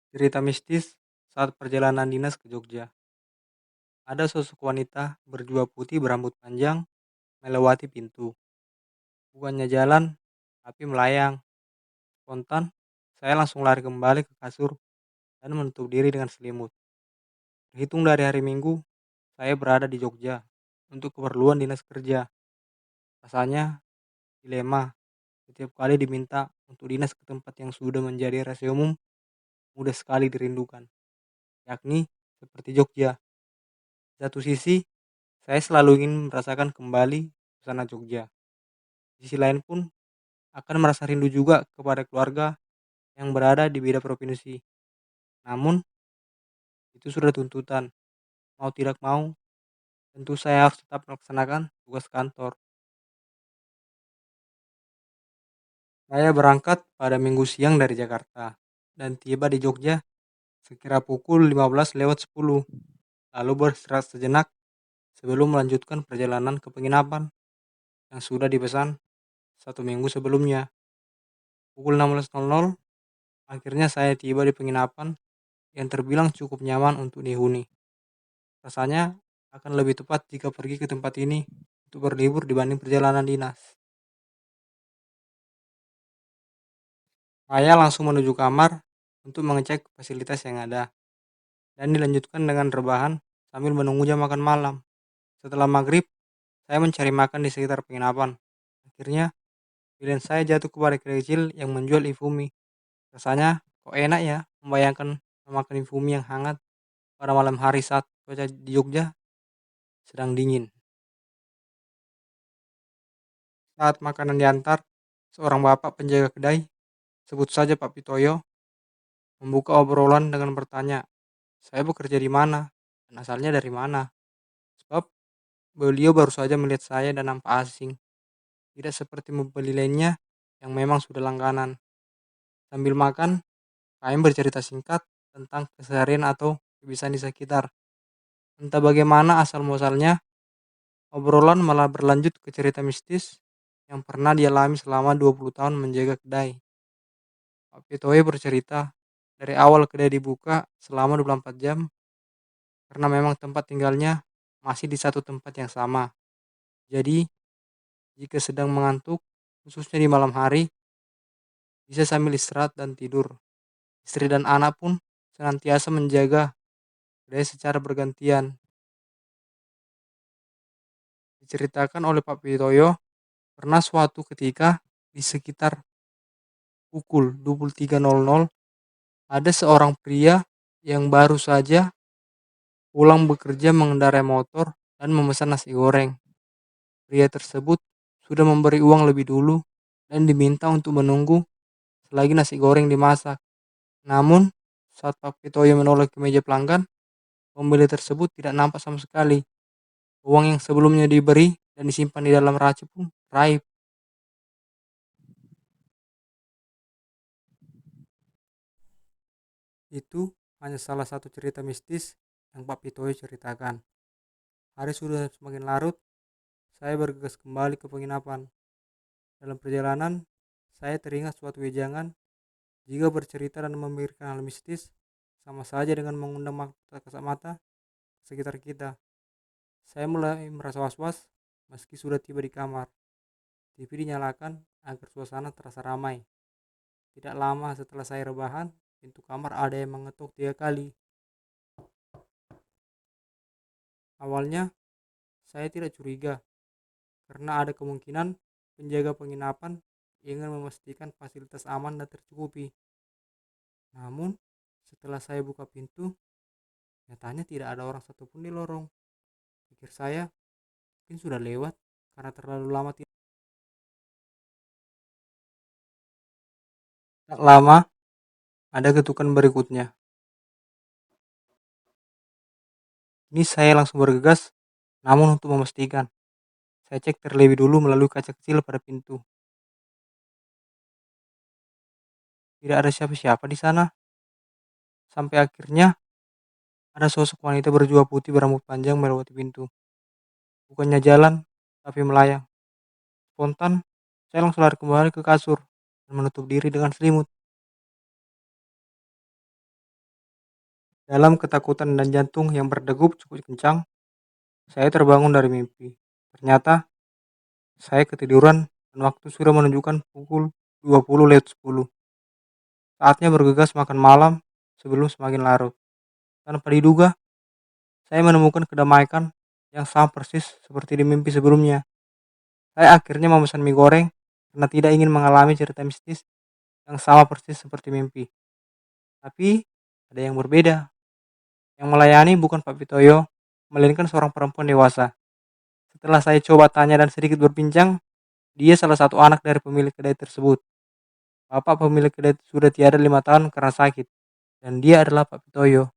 Cerita mistis saat perjalanan dinas ke Jogja. Ada sosok wanita berjubah putih berambut panjang melewati pintu. Bukannya jalan, tapi melayang. Spontan, saya langsung lari kembali ke kasur dan menutup diri dengan selimut. Terhitung dari hari Minggu, saya berada di Jogja untuk keperluan dinas kerja. Rasanya dilema. Setiap kali diminta untuk dinas ke tempat yang sudah menjadi rahasia umum, mudah sekali dirindukan, yakni seperti Jogja. Di satu sisi, saya selalu ingin merasakan kembali suasana Jogja. Di sisi lain pun akan merasa rindu juga kepada keluarga yang berada di beda provinsi. Namun, itu sudah tuntutan. Mau tidak mau, tentu saya harus tetap melaksanakan tugas kantor. Saya berangkat pada Minggu siang dari Jakarta dan tiba di Jogja sekira pukul 15:10. Lalu beristirahat sejenak sebelum melanjutkan perjalanan ke penginapan yang sudah dipesan 1 minggu sebelumnya. Pukul 16:00, akhirnya saya tiba di penginapan yang terbilang cukup nyaman untuk dihuni. Rasanya akan lebih tepat jika pergi ke tempat ini untuk berlibur dibanding perjalanan dinas. Saya langsung menuju kamar untuk mengecek fasilitas yang ada dan dilanjutkan dengan rebahan sambil menunggu jam makan malam. Setelah maghrib, saya mencari makan di sekitar penginapan. Akhirnya, pilihan saya jatuh kepada kedai kecil yang menjual infumi. Rasanya kok enak ya membayangkan memakan infumi yang hangat pada malam hari saat cuaca di Jogja sedang dingin. Saat makanan diantar, seorang bapak penjaga kedai, sebut saja Pak Pitoyo, membuka obrolan dengan bertanya, "Saya bekerja di mana? Dan asalnya dari mana?" Sebab beliau baru saja melihat saya dan nampak asing, tidak seperti pembeli lainnya yang memang sudah langganan. Sambil makan, kami bercerita singkat tentang keseharian atau kebiasaan di sekitar. Entah bagaimana asal muasalnya, obrolan malah berlanjut ke cerita mistis yang pernah dialami selama 20 tahun menjaga kedai. Pak Pitoy bercerita, dari awal kedai dibuka selama 24 jam karena memang tempat tinggalnya masih di satu tempat yang sama. Jadi, jika sedang mengantuk, khususnya di malam hari, bisa sambil istirahat dan tidur. Istri dan anak pun senantiasa menjaga kedai secara bergantian. Diceritakan oleh Pak Pitoyo, pernah suatu ketika di sekitar pukul 23:00 ada seorang pria yang baru saja pulang bekerja mengendarai motor dan memesan nasi goreng. Pria tersebut sudah memberi uang lebih dulu dan diminta untuk menunggu selagi nasi goreng dimasak. Namun, saat Pak Pitoyo menoleh ke meja pelanggan, pembeli tersebut tidak nampak sama sekali. Uang yang sebelumnya diberi dan disimpan di dalam raci pun raib. Itu hanya salah satu cerita mistis yang Pak Pitoyo ceritakan. Hari sudah semakin larut, saya bergegas kembali ke penginapan. Dalam perjalanan, saya teringat suatu wejangan, jika bercerita dan memikirkan hal mistis, sama saja dengan mengundang mata kasat mata ke sekitar kita. Saya mulai merasa was-was meski sudah tiba di kamar. TV dinyalakan agar suasana terasa ramai. Tidak lama setelah saya rebahan, pintu kamar ada yang mengetuk 3 kali. Awalnya, saya tidak curiga karena ada kemungkinan penjaga penginapan ingin memastikan fasilitas aman dan tercukupi. Namun, setelah saya buka pintu, nyatanya tidak ada orang satupun di lorong. Pikir saya mungkin sudah lewat karena terlalu lama tidak. Tak lama, ada ketukan berikutnya. Ini saya langsung bergegas, namun untuk memastikan, saya cek terlebih dulu melalui kaca kecil pada pintu. Tidak ada siapa-siapa di sana. Sampai akhirnya ada sosok wanita berjubah putih berambut panjang melewati pintu. Bukannya jalan, tapi melayang. Spontan, saya langsung lari kembali ke kasur dan menutup diri dengan selimut. Dalam ketakutan dan jantung yang berdegup cukup kencang, saya terbangun dari mimpi. Ternyata saya ketiduran dan waktu sudah menunjukkan pukul 20:10. Saatnya bergegas makan malam sebelum semakin larut. Tanpa diduga, saya menemukan kedamaian yang sama persis seperti di mimpi sebelumnya. Saya akhirnya memesan mie goreng karena tidak ingin mengalami cerita mistis yang sama persis seperti mimpi. Tapi ada yang berbeda. Yang melayani bukan Pak Pitoyo, melainkan seorang perempuan dewasa. Setelah saya coba tanya dan sedikit berbincang, dia salah satu anak dari pemilik kedai tersebut. Bapak pemilik kedai sudah tiada 5 tahun karena sakit, dan dia adalah Pak Pitoyo.